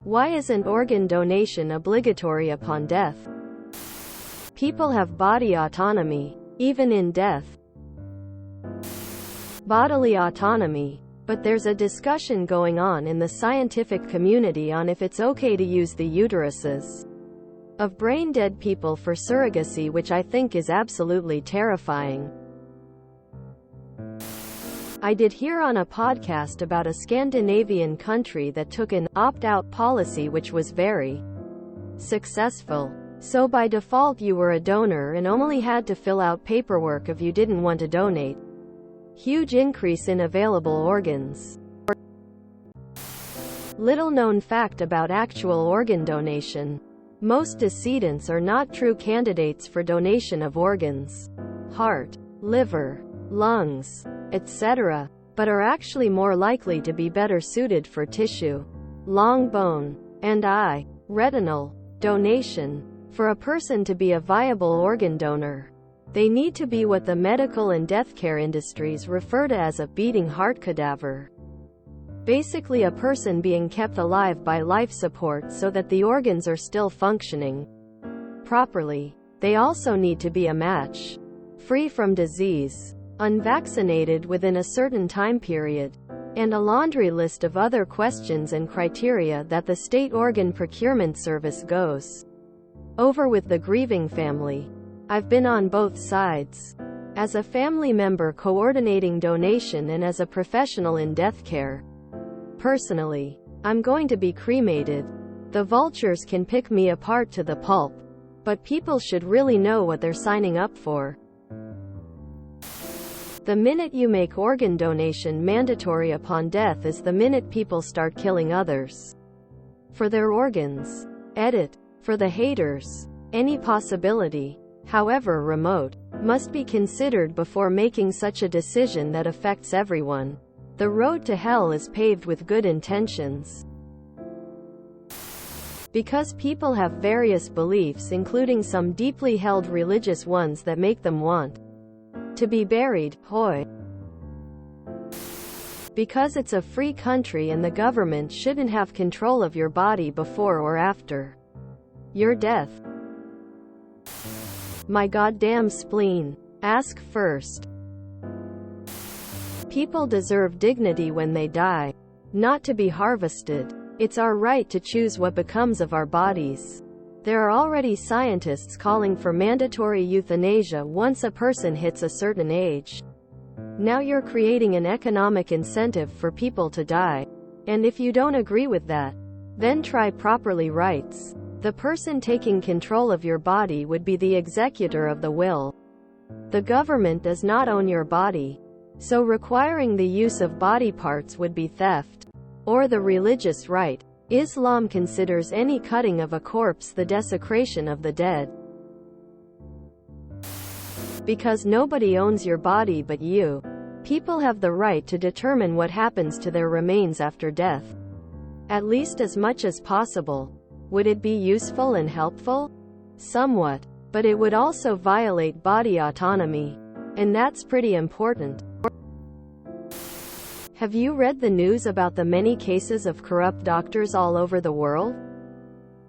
Why isn't organ donation obligatory upon death? People have body autonomy, even in death. Bodily autonomy. But there's a discussion going on in the scientific community on if it's okay to use the uteruses of brain-dead people for surrogacy, which I think is absolutely terrifying. I did hear on a podcast about a Scandinavian country that took an opt-out policy which was very successful. So by default you were a donor and only had to fill out paperwork if you didn't want to donate. Huge increase in available organs. Little known fact about actual organ donation. Most decedents are not true candidates for donation of organs, heart, liver, lungs, etc., but are actually more likely to be better suited for tissue, long bone, and eye, retinal donation. For a person to be a viable organ donor, they need to be what the medical and death care industries refer to as a beating heart cadaver. Basically a person being kept alive by life support so that the organs are still functioning properly. They also need to be a match, free from disease, unvaccinated within a certain time period, and a laundry list of other questions and criteria that the state organ procurement service goes over with the grieving family. I've been on both sides. As a family member coordinating donation and as a professional in death care. Personally, I'm going to be cremated. The vultures can pick me apart to the pulp, but people should really know what they're signing up for. The minute you make organ donation mandatory upon death is the minute people start killing others for their organs. Edit. For the haters. Any possibility, however remote, must be considered before making such a decision that affects everyone. The road to hell is paved with good intentions. Because people have various beliefs, including some deeply held religious ones that make them want to be buried, hoy. Because it's a free country and the government shouldn't have control of your body before or after your death. My goddamn spleen. Ask first. People deserve dignity when they die, not to be harvested. It's our right to choose what becomes of our bodies. There are already scientists calling for mandatory euthanasia once a person hits a certain age. Now you're creating an economic incentive for people to die. And if you don't agree with that, then try property rights. The person taking control of your body would be the executor of the will. The government does not own your body, so requiring the use of body parts would be theft. Or the religious right. Islam considers any cutting of a corpse the desecration of the dead. Because nobody owns your body but you. People have the right to determine what happens to their remains after death. At least as much as possible. Would it be useful and helpful? Somewhat. But it would also violate body autonomy. And that's pretty important. Have you read the news about the many cases of corrupt doctors all over the world?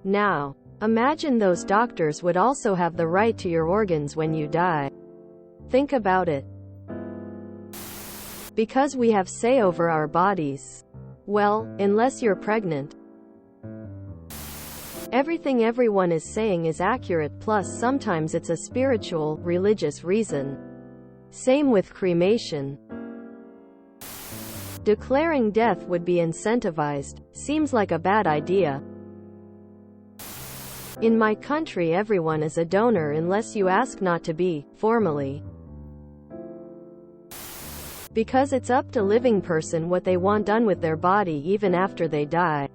Now, imagine those doctors would also have the right to your organs when you die. Think about it. Because we have say over our bodies. Well, unless you're pregnant. Everything everyone is saying is accurate, plus sometimes it's a spiritual, religious reason. Same with cremation. Declaring death would be incentivized. Seems like a bad idea. In my country everyone is a donor unless you ask not to be, formally. Because it's up to living person what they want done with their body even after they die.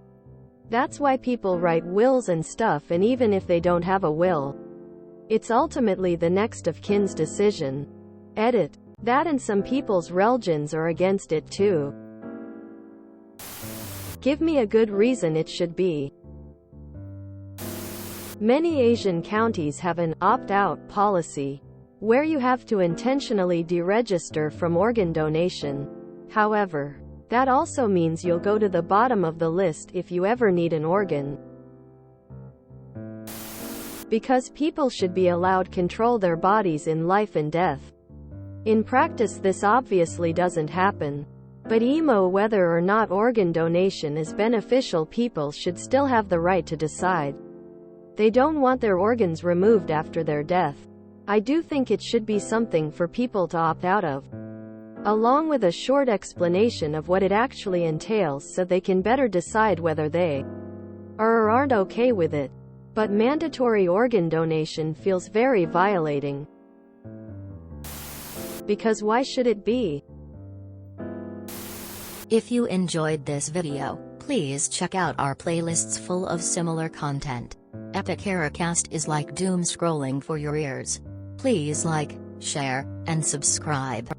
That's why people write wills and stuff, and even if they don't have a will, it's ultimately the next of kin's decision. Edit. That and some people's religions are against it too. Give me a good reason it should be. Many Asian counties have an opt-out policy, where you have to intentionally deregister from organ donation. However, That also means you'll go to the bottom of the list if you ever need an organ. Because people should be allowed control their bodies in life and death. In practice this obviously doesn't happen. But whether or not organ donation is beneficial, people should still have the right to decide. They don't want their organs removed after their death. I do think it should be something for people to opt out of, along with a short explanation of what it actually entails so they can better decide whether they are or aren't okay with it. But mandatory organ donation feels very violating. Because why should it be? If you enjoyed this video, please check out our playlists full of similar content. Epic Ericast is like doom scrolling for your ears. Please like, share, and subscribe.